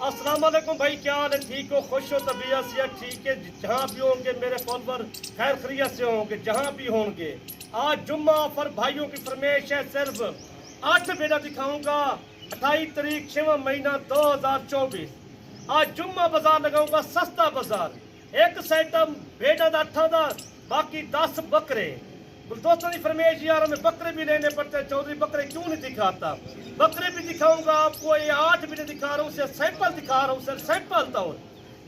अस्सलाम वालेकुम भाई, क्या हाल है? ठीक हो, खुश हो, तबीयत से ठीक है? जहाँ भी होंगे मेरे फॉलोवर खैर खैरियत से होंगे, जहाँ भी होंगे। आज जुम्मा पर भाइयों की फरमाइश है, सिर्फ 8 बेड़ा दिखाऊंगा। 28 तारीख 6वां महीना 2024। आज जुम्मा बाजार लगाऊंगा, सस्ता बाजार। एक सेटम बेड़ा दा 8 दा, बाकी 10 बकरे। दोस्तों की फरमाइश यार, हमें बकरे भी लेने पड़ते हैं। चौधरी बकरे क्यों नहीं दिखाता? बकरे भी दिखाऊंगा आपको। ये 8 भी दिखा रहा हूँ, उसे सैंपल दिखा रहा हूँ, सर सैंपल था।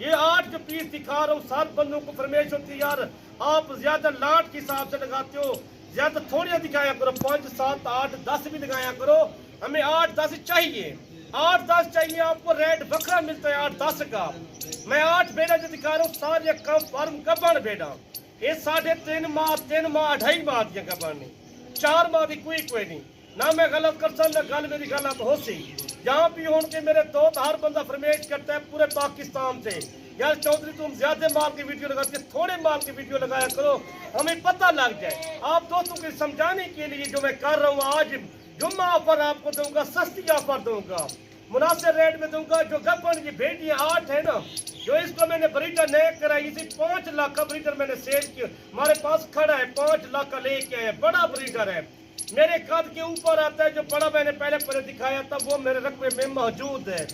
ये 8 के पीस दिखा रहा हूँ। 7 बंदों को फरमाइश होती है यार, आप ज्यादा लाट के हिसाब से लगाते हो, ज्यादा थोड़िया दिखाया करो। 5, 7, 8, 10 भी लगाया करो। हमें 8, 10 चाहिए। 8, 10 चाहिए आपको। रेट बकरा मिलता है 8, 10 का। मैं 8 बेड़ा जो दिखा रहा हूँ, सारे कम फार्म गबन बेड़ा। ये 3.5 माह, 3 माह, 2.5 माह दिया गबन ने। 4 माह की कोई नहीं ना। मैं गलत कर सकता, गल मेरी गलत हो सी। जहाँ भी हो के मेरे दोस्त, हर बंदा फरमाइश करता है पूरे पाकिस्तान से, यार चौधरी तुम ज्यादा माल की वीडियो लगाते, थोड़े माल की वीडियो लगाया करो, हमें पता लग जाए। आप दोस्तों को समझाने के लिए जो मैं कर रहा हूँ, आज जुम्मा ऑफर आपको दूंगा, सस्ती ऑफर दूंगा, मुनासिब रेट में दूंगा। जो गबन की बेटियां 8 है ना, जो इसको मैंने ब्रीडर नए कराई थी, 5 लाख का ब्रीडर मैंने सेल किया, हमारे पास खड़ा है, 5 लाख का लेके आया। बड़ा ब्रीडर है, मेरे कद के ऊपर आता है। जो बड़ा मैंने पहले दिखाया था, वो मेरे रकबे में मौजूद है।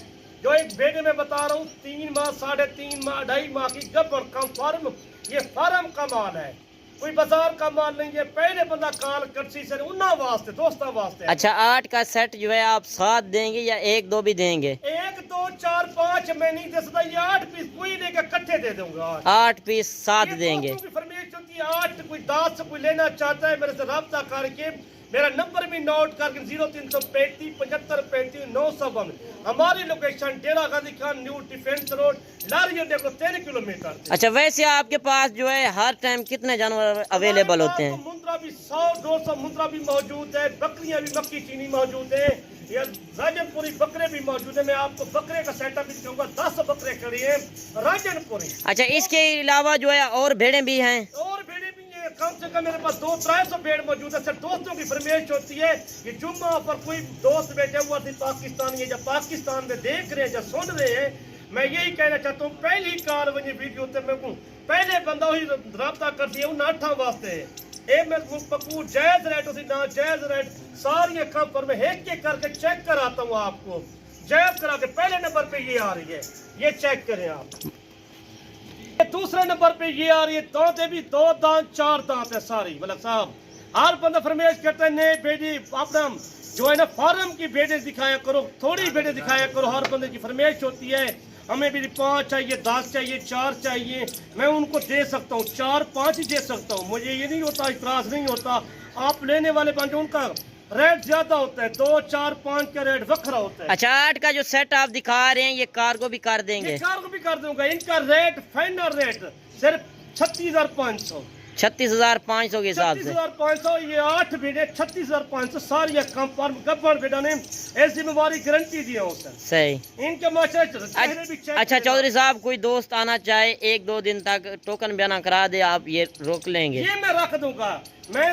जो एक बेटे में बता रहा हूँ, 3 माह, 3.5 माह, 2.5 माह की गबन का फार्म। ये फार्म का माल है, कोई बाजार का माल नहीं है। पहले बंदा काल करसी से उन्ना वास्ते, दोस्तों वास्ते। अच्छा, 8 का सेट जो है आप 7 देंगे या 1, 2 भी देंगे? 1, 2, 4, 5 मैं नहीं दे सकता। ये 8 पीस कोई लेकर इकट्ठे दे दूंगा। 8 पीस 7 देंगे। फरमाइश होती है 8, कोई 10 कोई लेना चाहता है मेरे से राब्ता करके। मेरा नंबर भी नोट करके 0335 75 35 952। हमारी लोकेशन डेरा गांधी खान, न्यू डिफेंस रोड, लारियो देखो 3 किलोमीटर। अच्छा, वैसे आपके पास जो है हर टाइम कितने जानवर अवेलेबल होते हैं? मुंद्रा भी 100-200 मुंद्रा भी मौजूद है, बकरियां भी, मक्की चीनी मौजूद है, या राजनपुरी बकरे भी मौजूद है। मैं आपको बकरे का सेटअप भी दिखाऊंगा। 10 बकरे खड़ी हैं राजनपुरी। अच्छा, इसके अलावा जो है और भेड़ें भी हैं? और भेड़े भी हैं, कम से कम मेरे पास 200-300 भेड़ मौजूद है। सर दोस्तों की फरमाइश होती है कि जुम्मा पर कोई दोस्त बैठे हुआ थी पाकिस्तानी, या पाकिस्तान में देख रहे हैं या सुन रहे हैं, मैं यही कहना चाहता हूँ, पहली कार वही वीडियो पहले बंदा वही राब्ता कर दिया, उन 8 वास्ते ए मैं पकू जायज रेट होती ना, जायज रेट सारी कम पर मैं एक करके चेक कराता हूँ आपको, जायज करा के। पहले नंबर पे ये आ रही है, ये चेक करें आप। दूसरे नंबर पे ये आ रही है, दांतें भी 2 दांत 4 दांत है सारी। मतलब साहब, हर बंदा फरमाइश करता है नए बेटी अपना जो है ना फार्म की बेटे दिखाया करो, थोड़ी बेटे दिखाया करो। हर बंदे की फरमाइश होती है, हमें भी 5 चाहिए, 10 चाहिए, 4 चाहिए। मैं उनको दे सकता हूँ, 4, 5 ही दे सकता हूँ। मुझे ये नहीं होता, इतराज नहीं होता। आप लेने वाले बंदे, उनका रेट ज्यादा होता है, 2, 4, 5 का रेट वखरा होता है। अच्छा, 8 का जो सेट आप दिखा रहे हैं, ये कार्गो भी कर देंगे? कार्गो भी कर दूंगा। इनका रेट फाइनल रेट सिर्फ 36,500, 36,500 के हिसाब से। 36,500। ये 8 बेटे 36,500 सारी कम फार्म गब्बर बेटा ने ऐसी जिम्मेवारी गारंटी दिया हूँ सर। सही। इनके माशा। अच्छा चौधरी साहब, कोई दोस्त आना चाहे 1-2 दिन तक टोकन बयाना करा दे, आप ये रोक लेंगे? ये मैं रख दूंगा। मैं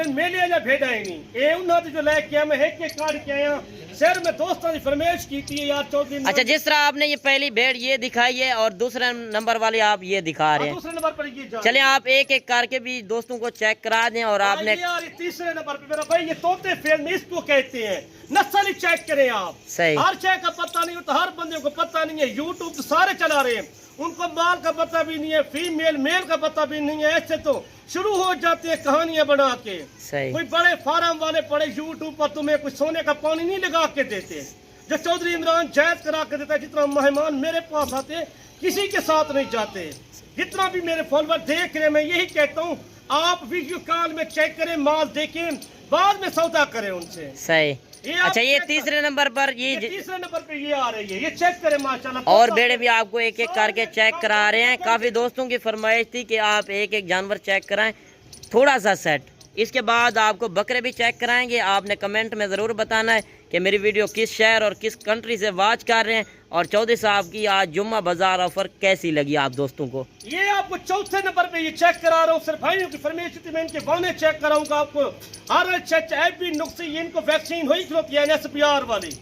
मेले या भेड़ा ही नहीं, ये उन्होंने जो लेके आया, मैं एक काट के आया। सर मैं दोस्तों की फरमाइश की थी यार चौधरी। अच्छा, जिस तरह आपने ये पहली भेड़ ये दिखाई है और दूसरे नंबर वाले आप ये दिखा रहे हैं, दूसरे नंबर पर ये चले आप एक करके भी दोस्तों को चेक करा दें। और आपने यार तीसरे नंबर पे मेरा भाई, ये तोते फेल में इसको कहते हैं, नस्ल ही चेक करें आप। सही। हर चेक का पता नहीं होता, हर बंदे को पता नहीं है। यूट्यूब तो सारे चला रहे हैं, उनको माल का पता भी नहीं है, फीमेल मेल का पता भी नहीं है। ऐसे तो शुरू हो जाते हैं कहानियां बना के। सही। कोई बड़े फार्म वाले बड़े यूट्यूब पर तुम्हें कुछ सोने का पानी नहीं लगा के देते, जो चौधरी इमरान जायज करा के देता है। जितना मेहमान मेरे पास आते, किसी के साथ नहीं जाते। जितना भी मेरे फॉलोवर देख रहे, मैं यही कहता हूँ, आप वीडियो कॉल में चेक करें, माल देखें, बाद में सौदा करें उनसे। सही। अच्छा, ये तीसरे नंबर पर ये तीसरे नंबर पे ये आ रही है, ये चेक करें माशाल्लाह। और बेड़े भी आपको एक करके चेक करा रहे हैं। काफी दोस्तों की फरमाइश थी कि आप एक जानवर चेक कराएं, थोड़ा सा सेट। इसके बाद आपको बकरे भी चेक कराएंगे। आपने कमेंट में ज़रूर बताना है कि मेरी वीडियो किस शहर और किस कंट्री से वॉच कर रहे हैं, और चौधरी साहब की आज जुम्मा बाजार ऑफर कैसी लगी आप दोस्तों को। ये आपको चौथे नंबर पे ये चेक करा रहा हूँ सर। भाइयों की फरमाइश थी, मैं इनके बाने चेक कराऊंगा आपको। RHHIV नुक्से, इनको वैक्सीन हुई खिलौती है NSPR वाली,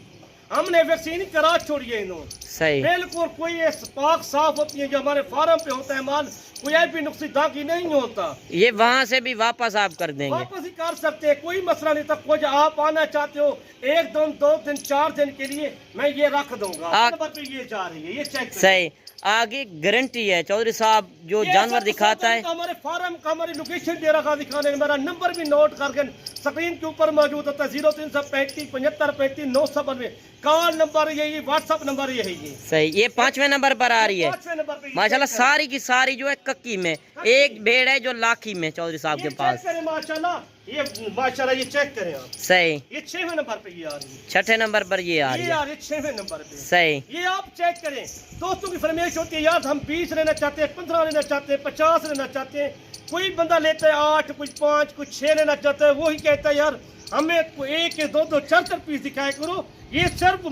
हमने वैक्सीन करा छोड़ी है इन्होंने। صحیح बिल्कुल कोई ये पाक साफ होती है जो हमारे फार्म पे होता है माल, कोई भी नुक्सी दागी नहीं होता। ये वहाँ से भी वापस आप कर देंगे? वापस ही कर सकते हैं, कोई मसला नहीं था। कुछ आप आना चाहते हो 1 दिन 2 दिन 4 दिन के लिए, मैं ये रख दूंगा। नंबर पे ये जा रही है, ये चेक करें। सही, आगे गारंटी है चौधरी साहब जो जानवर दिखाता है। हमारे फार्म का हमारी लोकेशन दे रखा दिखाने, मेरा नंबर भी नोट करके स्क्रीन के ऊपर मौजूद होता है 0335 75 35 992। कॉल नंबर यही, व्हाट्सएप नंबर यही है। सही, ये 5वें नंबर पर आ रही है 5वें नंबर पे। माशाल्लाह सारी की सारी जो है कक्की में, एक भेड़ है जो लाखी में चौधरी साहब के पास। माशाल्लाह ये माशाल्लाह ये चेक करें आप। सही, ये 6वें नंबर पे ये आ रही है। 6ठे नंबर पर ये आ रही ये है। आ रही है 6वें नंबर पे। सही, ये आप चेक करें। दोस्तों की फरमाइश होती है यार हम 20 लेना चाहते हैं, 15 लेना चाहते हैं, 50 लेना चाहते हैं। कोई बंदा लेता है 8, कुछ 5, कुछ 6 लेना चाहता है, वही कहता है यार हमें 1, 2, 4, 4 पीस दिखाया करो। ये सिर्फ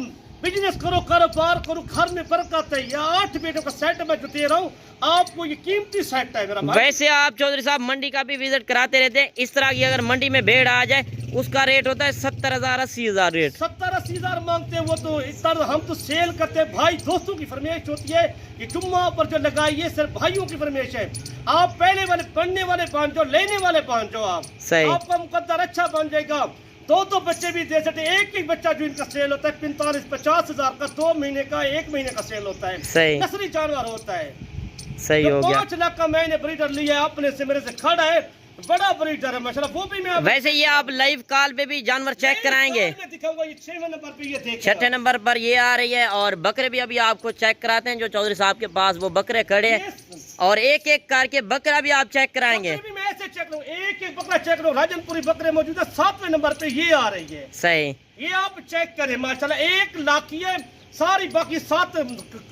बिजनेस करो, कारोबार करो, घर में बरकत है। या 8 बेटों का सेट मैं जो दे रहा हूँ आपको, ये कीमती सेट है मेरा भाई। वैसे आप चौधरी साहब मंडी का भी विजिट कराते रहते हैं। इस तरह की अगर मंडी में भेड़ आ जाए उसका रेट होता है 70,000 80,000 रेट। 70-80,000 मांगते हैं वो तो इस तरह हम तो सेल करते हैं भाई। दोस्तों की फरमाइश होती है कि जुम्मा पर जो लगाइए सिर्फ भाइयों की फरमाइश है। आप पहले वाले बनने वाले बन जाओ, लेने वाले बन जाओ आप। सही, आपका मुकद्दर अच्छा बन जाएगा। 2 बच्चे भी दे सकते, एक बच्चा जो इनका सेल होता है 45-50,000 का, 2 महीने का 1 महीने का सेल होता है। सही, नस्ली जानवर होता है। सही हो गया। 5 लाख का मैंने ब्रीडर लिया अपने से, मेरे से खड़ा है, बड़ा ब्रीडर है माशाल्लाह। वो भी मैं वैसे ये आप लाइव कॉल पे भी जानवर चेक कराएंगे? मैं दिखाऊंगा। ये 6वें नंबर पे ये देख, 6ठे नंबर पर ये आ रही है। और बकरे भी अभी आपको चेक कराते हैं जो चौधरी साहब के पास वो बकरे खड़े हैं, और एक एक करके बकरा भी आप चेक कराएंगे। बकरे भी मैं ऐसे चेक लूं, एक बकरा चेक लूं। राजनपुरी बकरे मौजूद है 7वें नंबर पे ये आ रही है। सही, ये आप चेक करें माशाल्लाह, 1 लाख की है सारी, बाकी 7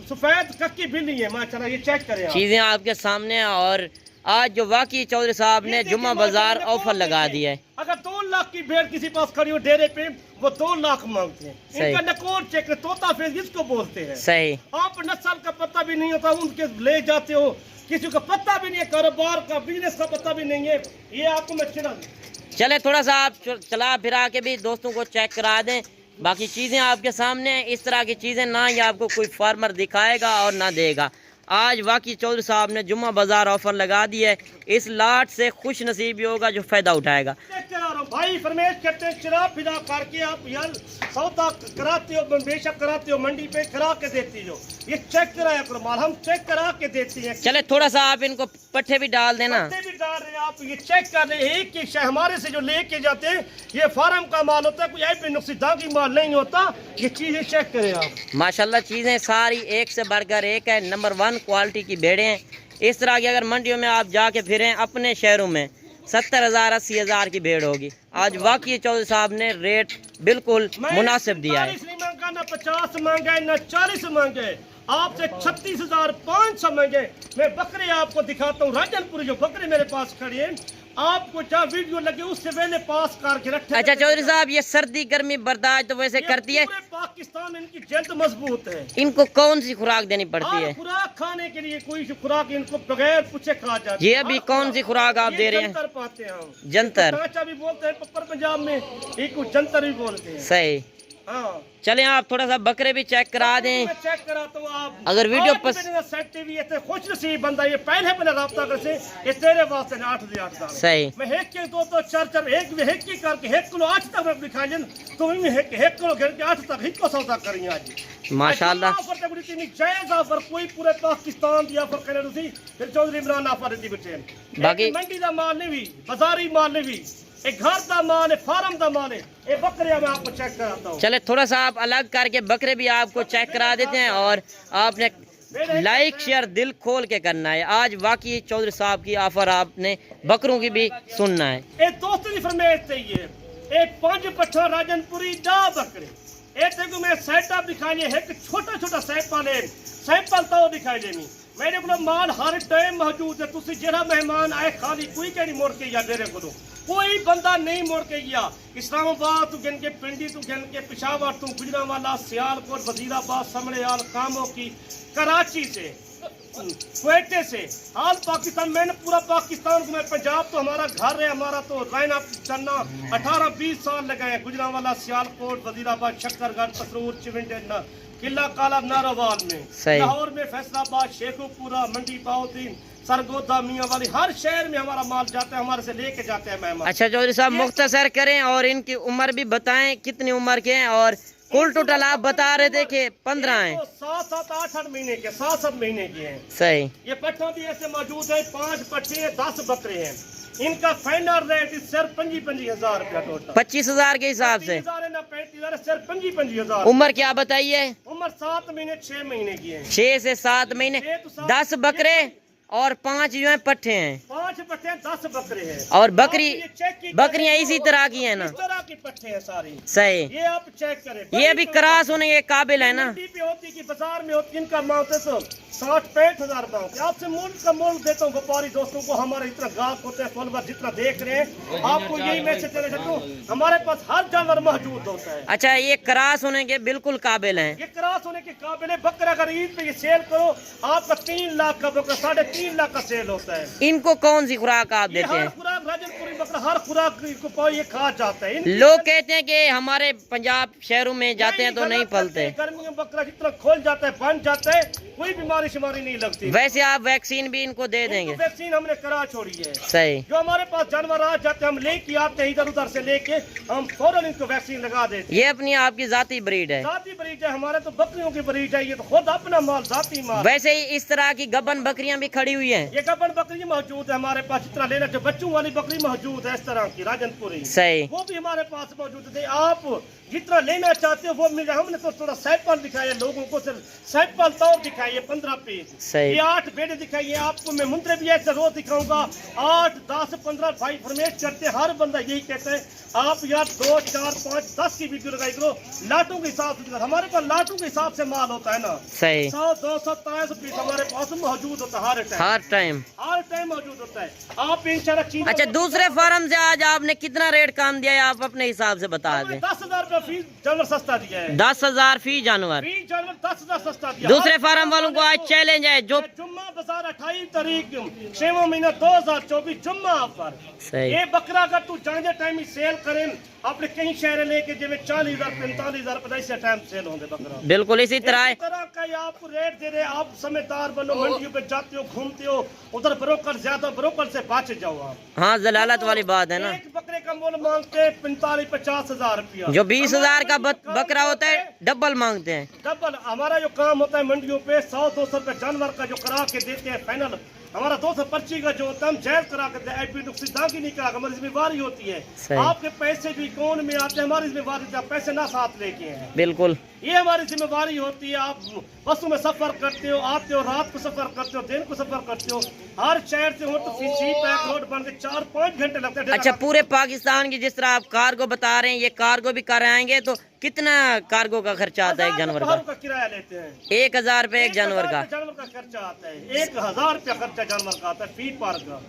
सफेद कक्की बिल्ली है माशाल्लाह। ये चेक करें आप। चीजें आपके सामने हैं। और आज जो वाकई चौधरी साहब ने जुम्मा बाजार ऑफर लगा दिया है। अगर 2 लाख की भेड़ किसी पास खड़ी हो डेरे पे, वो 2 लाख मांगते हैं। सही। इनका नकोर चेक, तोता फेस जिसको बोलते हैं। सही, आप नस्ल का पता भी नहीं होता, उनके ले जाते हो, किसी को पता भी नहीं है, कारोबार का बिजनेस का पता भी नहीं है। ये आपको मैं चिन्ह चले थोड़ा सा आप चला फिरा के भी दोस्तों को चेक करा दें। बाकी चीज़ें आपके सामने हैं। इस तरह की चीज़ें ना ही आपको कोई फार्मर दिखाएगा और ना देगा। आज वाकई चौधरी साहब ने जुम्मा बाजार ऑफर लगा दी है। इस लाट से खुश नसीब ही होगा जो फ़ायदा उठाएगा। चला रहा हूँ भाई, फरमाइश करते हैं शराब फिदा करके आप यार सौदा कराते हो, बेशक कराते हो, मंडी पे करा के देती हो। ये चेक कराया करो माल, हम चेक करा के देते हैं। चले थोड़ा सा आप इनको पट्टे भी डाल देना। पत्ते भी डाल रहे हैं आप, ये चेक कर रहे हैं। एक एक हमारे से जो लेके जाते हैं ये फार्म का माल होता है, कोई ऐसे नुकसीदागी माल नहीं होता। ये चीजें चेक करें आप। माशाल्लाह चीज़ें सारी एक से बढ़कर एक है। नंबर 1 क्वालिटी की भेड़ें हैं। इस तरह की अगर मंडियों में आप जाके फिरें अपने शहरों में 70,000 80,000 की भेड़ होगी। आज वाकई चौधरी साहब ने रेट बिल्कुल मुनासिब दिया है। 40 नहीं मांगा, ना 50 मांगे, ना 40 मांगे, आपसे 36,500 मांगे। मैं बकरे आपको दिखाता हूँ, राजनपुरी जो बकरे मेरे पास खड़े हैं, आपको जहाँ वीडियो लगे उससे पहले पास करके रखे। अच्छा चौधरी साहब, ये सर्दी गर्मी बर्दाश्त तो वैसे करती है? पूरे पाकिस्तान में इनकी जल्द मजबूत है। इनको कौन सी खुराक देनी पड़ती है? खुराक खाने के लिए कोई खुराक इनको बगैर पूछे खा जाती है। ये अभी कौन सी खुराक आप दे रहे हैं? जंतर पाते हैं हम। जंतर, कांचा भी बोलते हैं पप्पर पंजाब में, एक को जंतर भी बोलते हैं। सही। हाँ, चले आप थोड़ा सा बकरे भी चेक करा दें। मैं चेक कराता हूँ आप। अगर वीडियो सेट टीवी है खुश नसीब बंदा, ये पहले पहले राब्ता कर से ये तेरे वास्ते 8,000 सही। मैं एक के 2 2 4 4 एक भी एक की करके 1 किलो 8 तक मैं दिखा जन तो मैं 1 किलो घर के 8 तक हिट को सौदा करी आज माशाल्लाह। ऑफर तक बुरी नहीं जायज ऑफर, कोई पूरे पाकिस्तान दी ऑफर करे सी। फिर चौधरी इमरान ऑफर दी बेटे। बाकी मंडी दा माल नहीं भी, बाजारी माल नहीं भी, एक घर का माल है, फार्म का माल है। ये बकरियां मैं आपको चेक कराता हूँ। चले थोड़ा सा आप अलग करके बकरे भी आपको चेक करा देते हैं। और आपने लाइक शेयर दिल खोल के करना है। आज वाकई चौधरी साहब की ऑफर आपने बकरों की भी सुनना है। एक दोस्त की फरमाइश चाहिए, एक 5 पट्ठा राजनपुरी दा बकरे। एक देखो मैं सेटअप दिखाई है, एक छोटा छोटा सैंपल है, सैंपल तो दिखाई देनी। मेरे को माल हर टाइम मौजूद है। तुसी जरा मेहमान आए खाली कोई कह नहीं मोड़ के या मेरे को कोई बंदा नहीं मोड़ के गया। इस्लामाबाद तू गिन के, पिंडी तू गिन के, पिशावर तू, गुजरांवाला, सियालकोट, वजीराबाद, समड़ियाल, कामों की, कराची से, क्वेटे से, हाल पाकिस्तान। मैंने पूरा पाकिस्तान को, मैं पंजाब तो हमारा घर है, हमारा तो रहना चलना 18-20 साल लगे हैं। गुजरांवाला, सियालकोट, वजीराबाद, शक्करगढ़, पसरूर, चिविंड, किला काला नारोवाल में, सही। लाहौर में, फैसलाबाद, शेखोपुरा, मंडी बाउद्दीन, सरगोदा, मियां वाली, हर शहर में हमारा माल जाता है, हमारे से लेके जाते हैं मेहमान। अच्छा चौधरी साहब मुख्तसर करें और इनकी उम्र भी बताएं, कितनी उम्र के हैं, और कुल टोटल आप बता रहे थे कि 15 हैं। 7-7 8-8 महीने के, 7-7 महीने के हैं। सही। ये पट्ठा भी ऐसे मौजूद है, 5 पट्टे हैं, 10 बकरे हैं। इनका फाइनल रेट सिर्फ 25,000 रुपया टोटल। 25,000 के हिसाब से। 30,000 ना 35,000, सिर्फ 25,000। उम्र क्या बताइए? उम्र 7 महीने 6 महीने की है। 6 से 7 महीने, 10 बकरे और 5 जो है पट्ठे हैं। 5 पट्टे हैं, 10 बकरे हैं। और बकरी आप ये चेक की बकरियां करें इसी तो तरह की हैं ना? इस तरह की पट्टे हैं सारी। सही। ये आप चेक करें, ये भी क्रॉस होने के काबिल है ना? मंडी पे होती कि बाजार में होती, इनका मांगते तो 60-65,000 मांगते। आपसे मूल का मूल देता हूँ व्यापारी दोस्तों को, हमारे इतना गाहक होते हैं, फॉलोवर जितना देख रहे हैं, आपको यही मैसेज देना चाहता हूँ, हमारे पास हर जानवर मौजूद होता है। अच्छा ये क्रॉस होने के बिल्कुल काबिल हैं। ये क्रॉस होने के काबिल है। बकरा अगर ईद पे ये सेल करो, आपका 3 लाख का बकरा 3.5 लाख का सेल होता है। इनको कौन सी खुराक आप ये देते हर हैं? खुराक राजनपुरी बकरा, हर खुराक को पाओ ये खा जाता है। लोग कहते हैं कि हमारे पंजाब शहरों में जाते हैं तो नहीं पलते। गर्मी में बकरा जितना खोल जाता है, बन जाता है, कोई बीमारी शिमारी नहीं लगती। वैसे आप वैक्सीन भी इनको दे देंगे? वैक्सीन हमने करा छोड़ी है। सही। जो हमारे पास जानवर आ जाते हैं, हम लेके आते हैं, इधर उधर से लेके हम फौरन इनको वैक्सीन लगा देते हैं। ये अपनी आपकी जाती ब्रीड है? जाती ब्रीड है, हमारे तो बकरियों की ब्रीड है, ये तो खुद अपना माल, जाती माल। वैसे ही इस तरह की गबन बकरियां भी खड़ी हुई हैं? ये गबन बकरी मौजूद है हमारे पास, जितना लेना, जो बच्चों वाली बकरी मौजूद है इस तरह की राजनपुरी, सही। वो भी हमारे पास मौजूद है। आप जितना लेना चाहते हो वो मिल जाए। हमने तो थोड़ा सैंपल दिखाया लोगों को, सिर्फ सैंपल तौर दिखाइए 15 पीस। सही। ये 8 बेडे दिखाइए आपको, मैं मुंद्रे भी ऐसे रोज दिखाऊंगा। 8, 10, 15 भाई फरमेश करते, हर बंदा यही कहता है आप यार 2, 4, 5, 10 की वीडियो लगाई करो, लाटों के हिसाब से। हमारे पास लाटों के हिसाब से माल होता है ना। सही। 100, 200, 300 पीस हमारे पास मौजूद होता है हर टाइम मौजूद होता है। आप इंशाल्लाह चीज। अच्छा दूसरे फार्म से आज आपने कितना रेट काम दिया है, आप अपने हिसाब से बता दें। 10,000 रुपया फीस जानवर सस्ता दिया है। 10,000 फी जानवर। फीस जानवर 10,000 सस्ता दिया। दूसरे फार्म वालों को आज चैलेंज है, जो जुम्मा बाजार 28 तारीख 6वां महीना 2024 जुम्मा ऑफर। सही। ये बकरा अगर तू जाने टाइम ही सेल करें, अपने कई शहर लेके जिम्मे 40,000 45,000 रुपए ऐसे टाइम सेल होंगे बकरा। बिल्कुल इसी तरह है। इस तरह का ये आपको रेट दे रहे, आप समझदार बनो, मंडियों पे जाते हो, घूमते हो, उधर ब्रोकर ज्यादा, ब्रोकर से बच जाओ आप। हाँ जलालत वाली बात है ना। एक बकरे का मोल मांगते 45-50,000 रुपया। जो 20,000 का बकरा होता है डबल मांगते हैं। डबल हमारा जो काम होता है मंडियों पे 100-200 रुपए जानवर का जो करा के देते हैं फाइनल, हमारा 200 पर्ची का जो होता है हम जायज करा के दागी नहीं करा, हमारी जिम्मेवारी होती है। आपके पैसे जो अकाउंट में आते हैं हमारी जिम्मेवारी, आप पैसे ना साथ लेके हैं। बिल्कुल ये हमारी जिम्मेवारी होती है। आप बसों में सफर करते हो, आते हो, रात को सफर करते हो, दिन को सफर करते हो, हर शहर से हो तो सी पैक रोड बन के 4-5 घंटे लगते हैं। अच्छा पूरे पाकिस्तान की जिस तरह आप कार्गो बता रहे हैं, ये कार्गो भी कराएंगे तो कितना कार्गो का खर्चा आता है एक जानवर का? किराया लेते हैं 1,000 रुपए एक जानवर का। जानवर का खर्चा आता है 1,000 रुपया खर्चा जानवर का आता है फी पार का।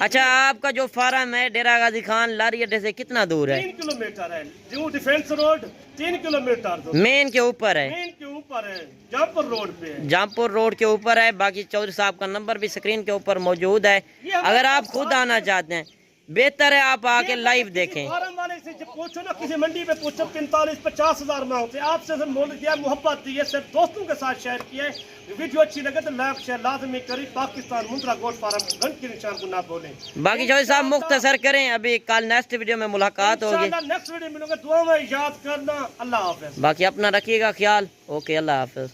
अच्छा आपका जो फार्म है डेरा गाजी खान लारी अड्डे से कितना दूर है? 3 किलोमीटर है। New defence road 3 kilometre main के ऊपर है? मेन के ऊपर है, जामपुर रोड पे है। जामपुर रोड के ऊपर है। बाकी चौधरी साहब का नंबर भी स्क्रीन के ऊपर मौजूद है। अगर आप खुद आना चाहते हैं बेहतर है आप आके लाइव देखें। फार्म वाले से जब पूछो ना, किसी मंडी में पूछो 45-50,000 मांगते हैं। आपसे सिर्फ मोल दिया, मोहब्बत दी है, सिर्फ दोस्तों के साथ शेयर किया है। वीडियो अच्छी लगे तो लाइक शेयर लाजमी करें। पाकिस्तान मुंद्रा गोट फार्म घंट के निशान को ना भूलें। बाकी चौधरी साहब मुख्तसर करें, अभी कल नेक्स्ट वीडियो में मुलाकात होगी। नेक्स्ट वीडियो मिलोगे, दुआ में याद करना। अल्लाह हाफिज। बाकी अपना रखिएगा ख्याल। ओके अल्लाह हाफिज।